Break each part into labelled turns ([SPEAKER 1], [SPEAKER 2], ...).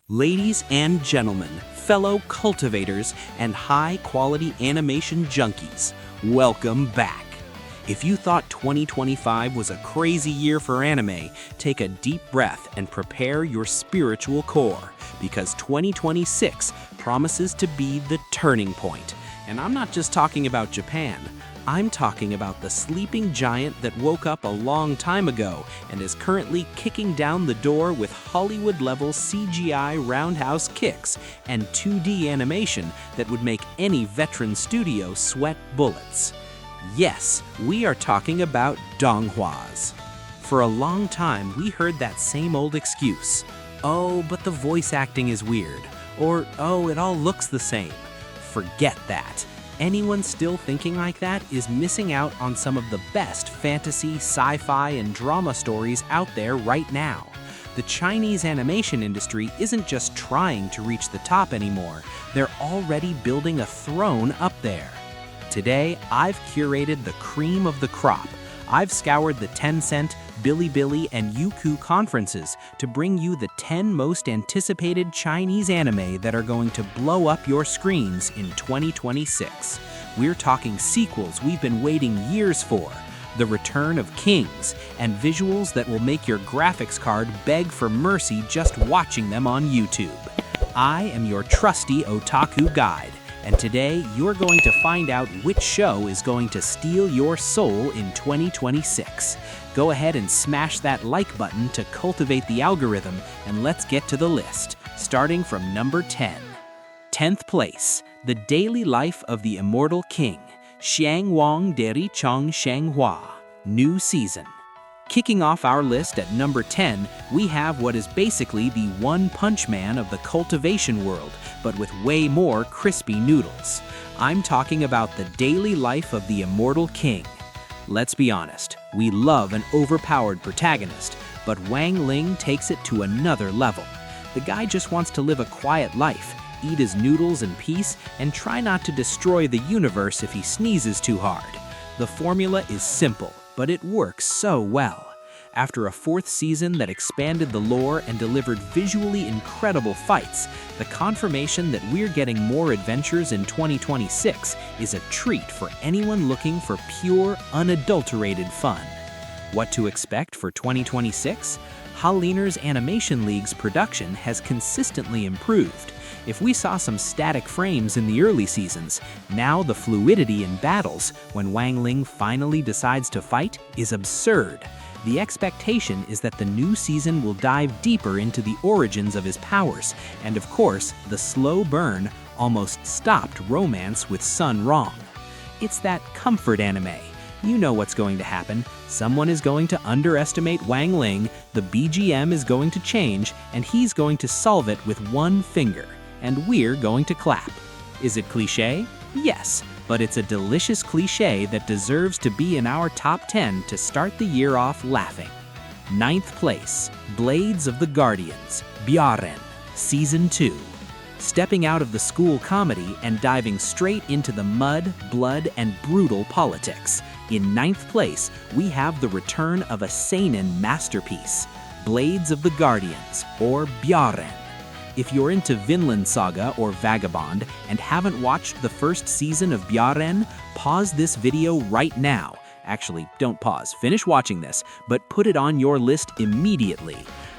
[SPEAKER 1] Ladies and gentlemen, fellow cultivators and high-quality animation junkies, welcome back. If you thought 2025 was a crazy year for anime, take a deep breath and prepare your spiritual core, because 2026 promises to be the turning point. And I'm not just talking about Japan. I'm talking about the sleeping giant that woke up a long time ago and is currently kicking down the door with Hollywood-level CGI roundhouse kicks and 2D animation that would make any veteran studio sweat bullets. Yes, we are talking about Donghuas. For a long time, we heard that same old excuse. Oh, but the voice acting is weird. Or, oh, it all looks the same. Forget that. Anyone still thinking like that is missing out on some of the best fantasy, sci-fi, and drama stories out there right now. The Chinese animation industry isn't just trying to reach the top anymore, they're already building a throne up there. Today, I've curated the cream of the crop. I've scoured the Tencent, Bilibili, and Youku conferences to bring you the 10 most anticipated Chinese anime that are going to blow up your screens in 2026. We're talking sequels we've been waiting years for, the return of kings, and visuals that will make your graphics card beg for mercy just watching them on YouTube. I am your trusty otaku guide, and today you're going to find out which show is going to steal your soul in 2026. Go ahead and smash that like button to cultivate the algorithm, and let's get to the list, starting from number 10. 10th place, The Daily Life of the Immortal King, Xiang Wang Deri Chong Shanghua, new season. Kicking off our list at number 10, we have what is basically the One Punch Man of the Cultivation world, but with way more crispy noodles. I'm talking about The Daily Life of the Immortal King. Let's be honest, we love an overpowered protagonist, but Wang Ling takes it to another level. The guy just wants to live a quiet life, eat his noodles in peace, and try not to destroy the universe if he sneezes too hard. The formula is simple, but it works so well. After a 4th season that expanded the lore and delivered visually incredible fights, the confirmation that we're getting more adventures in 2026 is a treat for anyone looking for pure, unadulterated fun. What to expect for 2026? Halliner's Animation League's production has consistently improved. If we saw some static frames in the early seasons, now the fluidity in battles, when Wang Ling finally decides to fight, is absurd. The expectation is that the new season will dive deeper into the origins of his powers, and of course, the slow burn, almost stopped romance with Sun Rong. It's that comfort anime. You know what's going to happen. Someone is going to underestimate Wang Ling, the BGM is going to change, and he's going to solve it with one finger. And we're going to clap. Is it cliché? Yes, but it's a delicious cliché that deserves to be in our top 10 to start the year off laughing. 9th place, Blades of the Guardians, Byaren, Season 2. Stepping out of the school comedy and diving straight into the mud, blood, and brutal politics. In 9th place, we have the return of a Seinen masterpiece, Blades of the Guardians, or Byaren. If you're into Vinland Saga or Vagabond and haven't watched the 1st season of Byaren, pause this video right now. Actually, don't pause, finish watching this, but put it on your list immediately.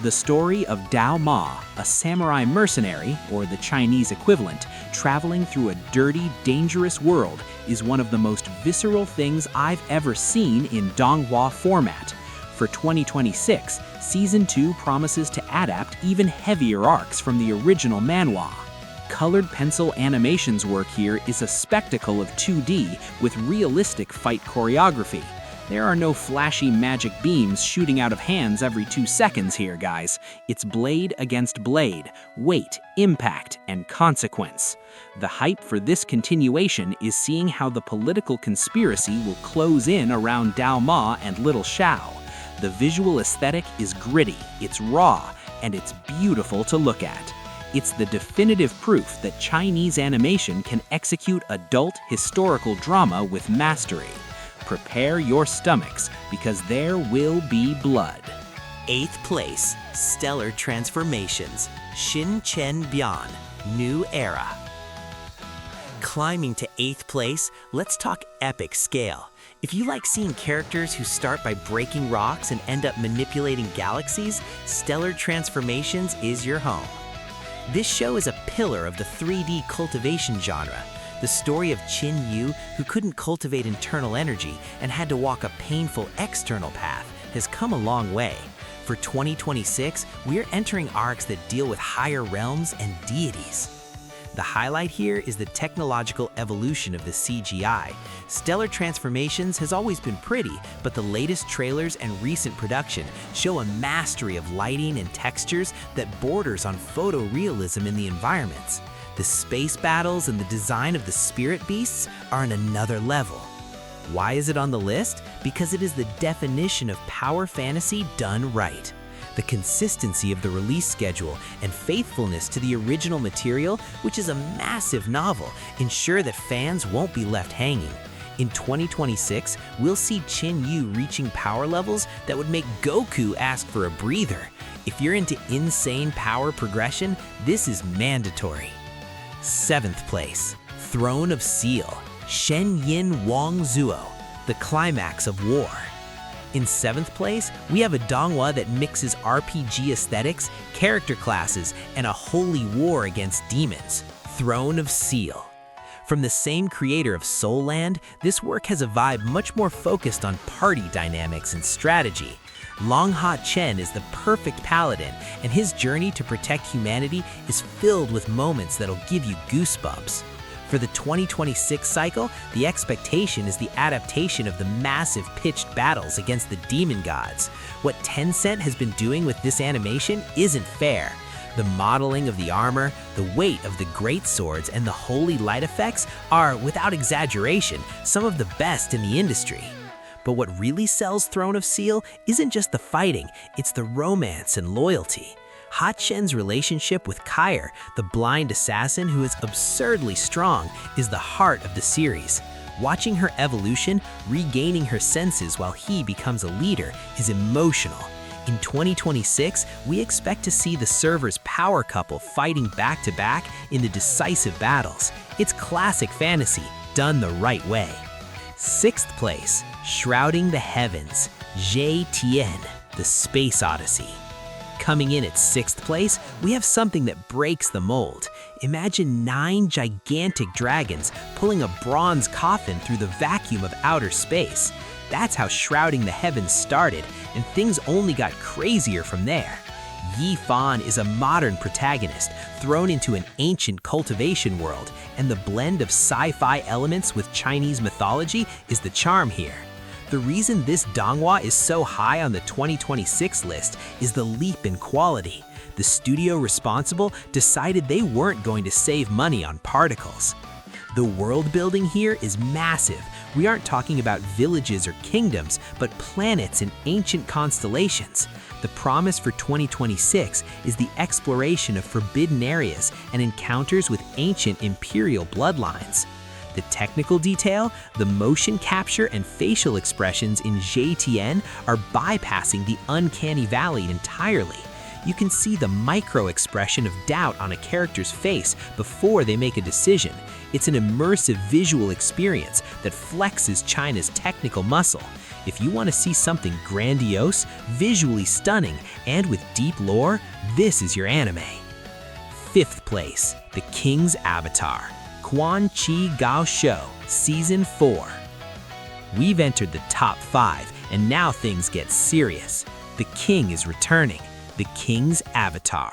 [SPEAKER 1] The story of Dao Ma, a samurai mercenary, or the Chinese equivalent, traveling through a dirty, dangerous world, is one of the most visceral things I've ever seen in Donghua format. For 2026, Season 2 promises to adapt even heavier arcs from the original manhwa. Colored pencil animation's work here is a spectacle of 2D with realistic fight choreography. There are no flashy magic beams shooting out of hands every 2 seconds here, guys. It's blade against blade, weight, impact, and consequence. The hype for this continuation is seeing how the political conspiracy will close in around Dao Ma and Little Shao. The visual aesthetic is gritty, it's raw, and it's beautiful to look at. It's the definitive proof that Chinese animation can execute adult historical drama with mastery. Prepare your stomachs, because there will be blood.
[SPEAKER 2] 8th place, Stellar Transformations, Shin Chen Bian, New Era. Climbing to 8th place, let's talk epic scale. If you like seeing characters who start by breaking rocks and end up manipulating galaxies, Stellar Transformations is your home. This show is a pillar of the 3D cultivation genre, the story of Qin Yu, who couldn't cultivate internal energy and had to walk a painful external path, has come a long way. For 2026, we're entering arcs that deal with higher realms and deities. The highlight here is the technological evolution of the CGI. Stellar Transformations has always been pretty, but the latest trailers and recent production show a mastery of lighting and textures that borders on photorealism in the environments. The space battles and the design of the spirit beasts are on another level. Why is it on the list? Because it is the definition of power fantasy done right. The consistency of the release schedule and faithfulness to the original material, which is a massive novel, ensure that fans won't be left hanging. In 2026, we'll see Qin Yu reaching power levels that would make Goku ask for a breather. If you're into insane power progression, this is mandatory. 7th place, Throne of Seal, Shen Yin Wang Zuo, the climax of war. In 7th place, we have a Donghua that mixes RPG aesthetics, character classes, and a holy war against demons, Throne of Seal. From the same creator of Soul Land, this work has a vibe much more focused on party dynamics and strategy. Long Ha Chen is the perfect paladin, and his journey to protect humanity is filled with moments that'll give you goosebumps. For the 2026 cycle, the expectation is the adaptation of the massive pitched battles against the demon gods. What Tencent has been doing with this animation isn't fair. The modeling of the armor, the weight of the great swords, and the holy light effects are, without exaggeration, some of the best in the industry. But what really sells Throne of Seal isn't just the fighting, it's the romance and loyalty. Ha Chen's relationship with Kair, the blind assassin who is absurdly strong, is the heart of the series. Watching her evolution, regaining her senses while he becomes a leader, is emotional. In 2026, we expect to see the server's power couple fighting back-to-back in the decisive battles. It's classic fantasy, done the right way. 6th place, Shrouding the Heavens, Zhe Tian, the Space Odyssey. Coming in at 6th place, we have something that breaks the mold. Imagine 9 gigantic dragons pulling a bronze coffin through the vacuum of outer space. That's how Shrouding the Heavens started, and things only got crazier from there. Yi Fan is a modern protagonist thrown into an ancient cultivation world, and the blend of sci-fi elements with Chinese mythology is the charm here. The reason this Donghua is so high on the 2026 list is the leap in quality. The studio responsible decided they weren't going to save money on particles. The world building here is massive. We aren't talking about villages or kingdoms, but planets and ancient constellations. The promise for 2026 is the exploration of forbidden areas and encounters with ancient imperial bloodlines. The technical detail, the motion capture and facial expressions in Zhe Tian are bypassing the uncanny valley entirely. You can see the micro-expression of doubt on a character's face before they make a decision. It's an immersive visual experience that flexes China's technical muscle. If you want to see something grandiose, visually stunning, and with deep lore, this is your anime. 5th place, The King's Avatar, Quan Chi Gao Shou, Season 4. We've entered the top 5, and now things get serious. The king is returning, The King's Avatar.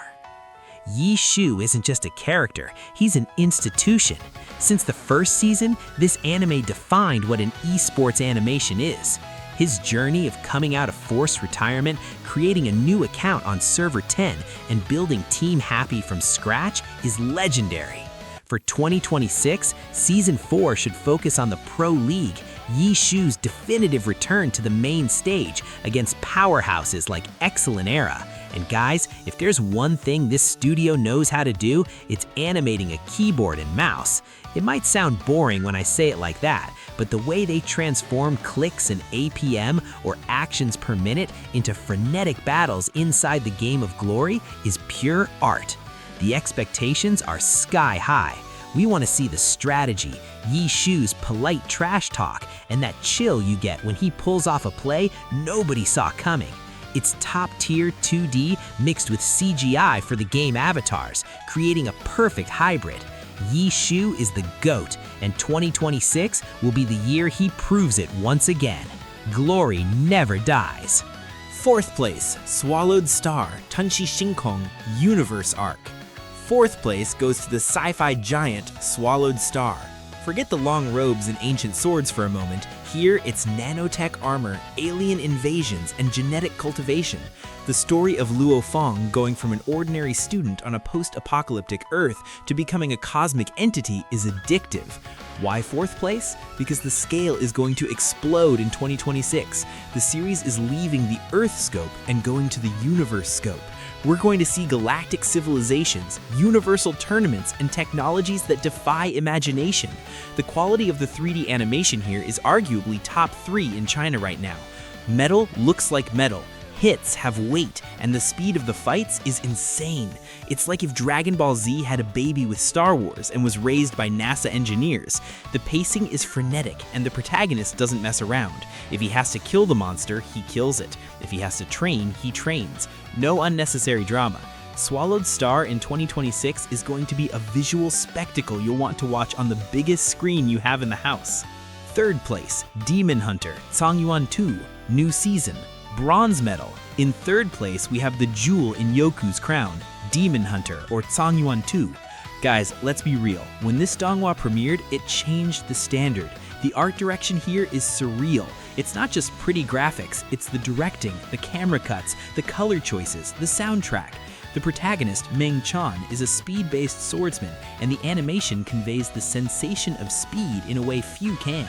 [SPEAKER 2] Yi Shu isn't just a character, he's an institution. Since the first season, this anime defined what an esports animation is. His journey of coming out of forced retirement, creating a new account on Server 10, and building Team Happy from scratch is legendary. For 2026, Season 4 should focus on the Pro League, Yi Shu's definitive return to the main stage against powerhouses like Excellent Era. And guys, if there's one thing this studio knows how to do, it's animating a keyboard and mouse. It might sound boring when I say it like that, but the way they transform clicks and APM, or actions per minute, into frenetic battles inside the Game of Glory is pure art. The expectations are sky high. We want to see the strategy, Yi Shu's polite trash talk, and that chill you get when he pulls off a play nobody saw coming. It's top-tier 2D mixed with CGI for the game avatars, creating a perfect hybrid. Yi Shu is the GOAT, and 2026 will be the year he proves it once again. Glory never dies.
[SPEAKER 1] 4th place, Swallowed Star, Tenshi Shinkong, Universe Arc. 4th place goes to the sci-fi giant Swallowed Star. Forget the long robes and ancient swords for a moment. Here, it's nanotech armor, alien invasions, and genetic cultivation. The story of Luo Feng going from an ordinary student on a post-apocalyptic Earth to becoming a cosmic entity is addictive. Why 4th place? Because the scale is going to explode in 2026. The series is leaving the Earth scope and going to the universe scope. We're going to see galactic civilizations, universal tournaments, and technologies that defy imagination. The quality of the 3D animation here is arguably top 3 in China right now. Metal looks like metal. Hits have weight, and the speed of the fights is insane. It's like if Dragon Ball Z had a baby with Star Wars and was raised by NASA engineers. The pacing is frenetic, and the protagonist doesn't mess around. If he has to kill the monster, he kills it. If he has to train, he trains. No unnecessary drama. Swallowed Star in 2026 is going to be a visual spectacle you'll want to watch on the biggest screen you have in the house. 3rd place, Demon Hunter, Cangyuan 2, new season. Bronze medal. In 3rd place, we have the jewel in Yoku's crown, Demon Hunter, or Cangyuan 2. Guys, let's be real. When this Donghua premiered, it changed the standard. The art direction here is surreal. It's not just pretty graphics, it's the directing, the camera cuts, the color choices, the soundtrack. The protagonist, Meng Chan, is a speed-based swordsman, and the animation conveys the sensation of speed in a way few can.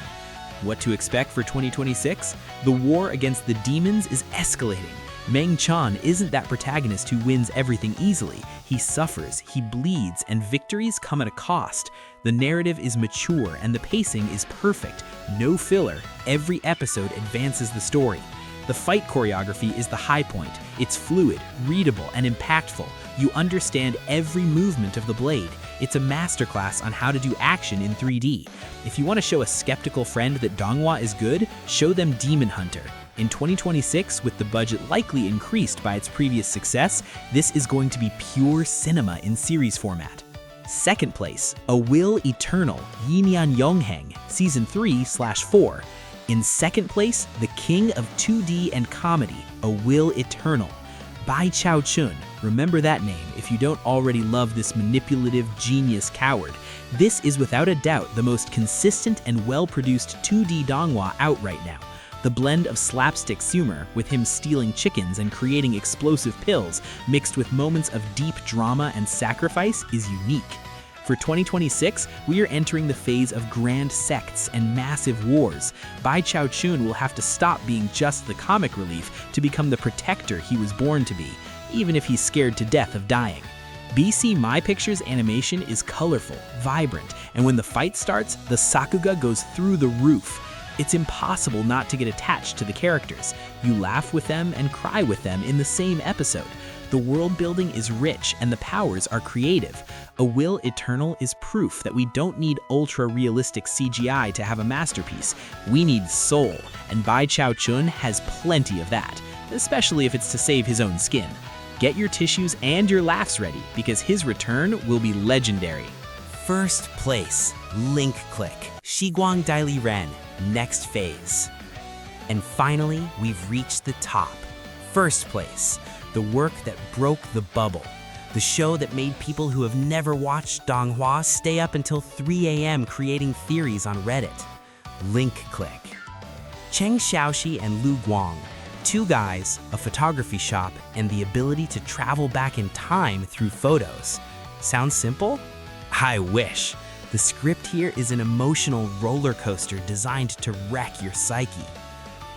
[SPEAKER 1] What to expect for 2026? The war against the demons is escalating. Meng Chan isn't that protagonist who wins everything easily. He suffers, he bleeds, and victories come at a cost. The narrative is mature and the pacing is perfect. No filler, every episode advances the story. The fight choreography is the high point. It's fluid, readable, and impactful. You understand every movement of the blade. It's a masterclass on how to do action in 3D. If you want to show a skeptical friend that Donghua is good, show them Demon Hunter. In 2026, with the budget likely increased by its previous success, this is going to be pure cinema in series format. 2nd place, A Will Eternal, Yinyan Yongheng, Season 3/4. In 2nd place, the king of 2D and comedy, A Will Eternal. Bai Chao Chun, remember that name if you don't already love this manipulative genius coward. This is without a doubt the most consistent and well-produced 2D Donghua out right now. The blend of slapstick humor, with him stealing chickens and creating explosive pills, mixed with moments of deep drama and sacrifice, is unique. For 2026, we are entering the phase of grand sects and massive wars. Bai Chao Chun will have to stop being just the comic relief to become the protector he was born to be, even if he's scared to death of dying. BC My Picture's animation is colorful, vibrant, and when the fight starts, the sakuga goes through the roof. It's impossible not to get attached to the characters. You laugh with them and cry with them in the same episode. The world building is rich and the powers are creative. A Will Eternal is proof that we don't need ultra-realistic CGI to have a masterpiece. We need soul, and Bai Chao Chun has plenty of that, especially if it's to save his own skin. Get your tissues and your laughs ready, because his return will be legendary.
[SPEAKER 2] 1st place, Link Click, Shiguang Daili Ren, next phase. And finally, we've reached the top. 1st place, the work that broke the bubble. The show that made people who have never watched Donghua stay up until 3 a.m. creating theories on Reddit. Link Click. Cheng Xiaoxi and Lu Guang, 2 guys, a photography shop, and the ability to travel back in time through photos. Sounds simple? I wish. The script here is an emotional roller coaster designed to wreck your psyche.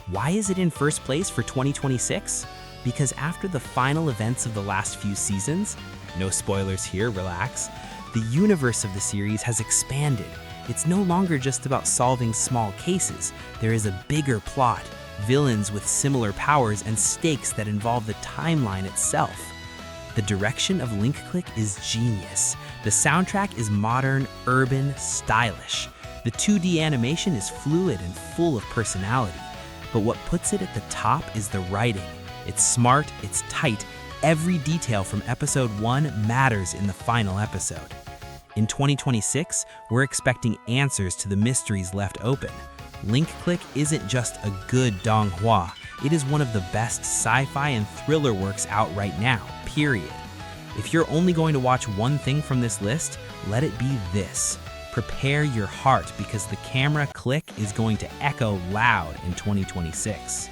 [SPEAKER 2] Why is it in 1st place for 2026? Because after the final events of the last few seasons, no spoilers here, relax, the universe of the series has expanded. It's no longer just about solving small cases. There is a bigger plot, villains with similar powers, and stakes that involve the timeline itself.
[SPEAKER 1] The direction of Link Click is genius. The soundtrack is modern, urban, stylish. The 2D animation is fluid and full of personality. But what puts it at the top is the writing. It's smart, it's tight. Every detail from episode 1 matters in the final episode. In 2026, we're expecting answers to the mysteries left open. Link Click isn't just a good Donghua. It is one of the best sci-fi and thriller works out right now, period. If you're only going to watch one thing from this list, let it be this. Prepare your heart because the camera click is going to echo loud in 2026.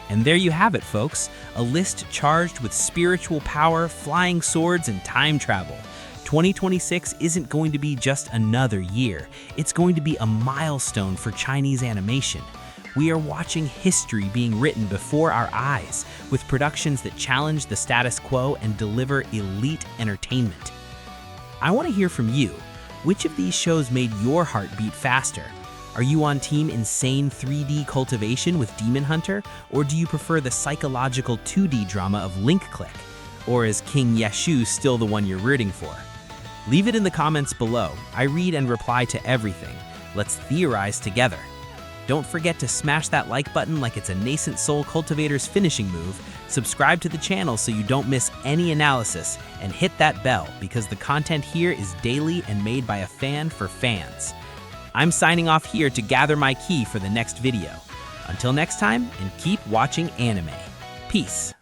[SPEAKER 1] And there you have it, folks. A list charged with spiritual power, flying swords, and time travel. 2026 isn't going to be just another year. It's going to be a milestone for Chinese animation. We are watching history being written before our eyes, with productions that challenge the status quo and deliver elite entertainment. I want to hear from you. Which of these shows made your heart beat faster? Are you on team insane 3D Cultivation with Demon Hunter, or do you prefer the psychological 2D drama of Link Click? Or is King Yeshu still the one you're rooting for? Leave it in the comments below. I read and reply to everything. Let's theorize together. Don't forget to smash that like button like it's a nascent soul cultivator's finishing move, subscribe to the channel so you don't miss any analysis, and hit that bell because the content here is daily and made by a fan for fans. I'm signing off here to gather my key for the next video. Until next time, and keep watching anime. Peace.